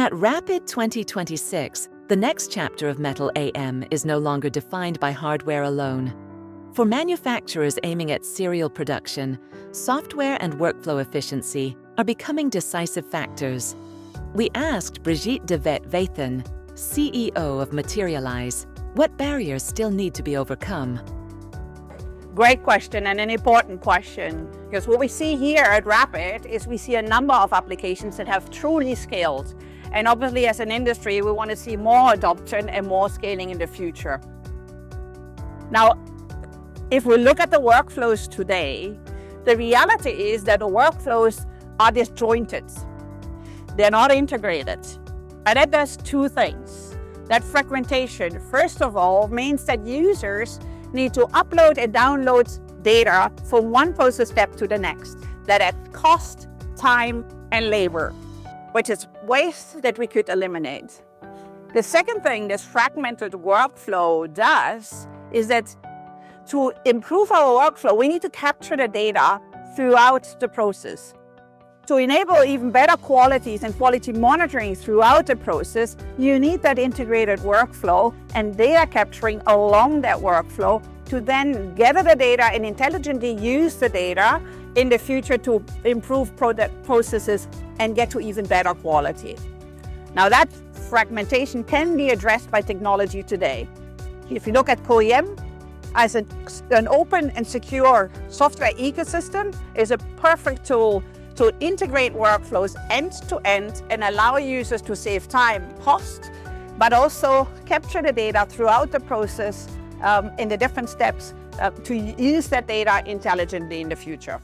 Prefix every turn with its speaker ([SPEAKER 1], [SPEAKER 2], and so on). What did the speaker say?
[SPEAKER 1] At RAPID 2026, the next chapter of Metal AM is no longer defined by hardware alone. For manufacturers aiming at serial production, software and workflow efficiency are becoming decisive factors. We asked Brigitte de Vet-Veithen, CEO of Materialise, what barriers still need to be overcome.
[SPEAKER 2] Great question and an important question, because what we see here at RAPID is we see a number of applications that have truly scaled. And obviously as an industry, we want to see more adoption and more scaling in the future. Now, if we look at the workflows today, the reality is that the workflows are disjointed. They're not integrated. And that does two things. That fragmentation, first of all, means that users need to upload and download data from one process step to the next. That adds cost, time, and labor, which is waste that we could eliminate. The second thing this fragmented workflow does is that to improve our workflow, we need to capture the data throughout the process. To enable even better qualities and quality monitoring throughout the process, you need that integrated workflow and data capturing along that workflow to then gather the data and intelligently use the data in the future to improve product processes and get to even better quality. Now that fragmentation can be addressed by technology today. If you look at CO-AM, as an open and secure software ecosystem is a perfect tool to integrate workflows end to end and allow users to save time, cost, but also capture the data throughout the process in the different steps to use that data intelligently in the future.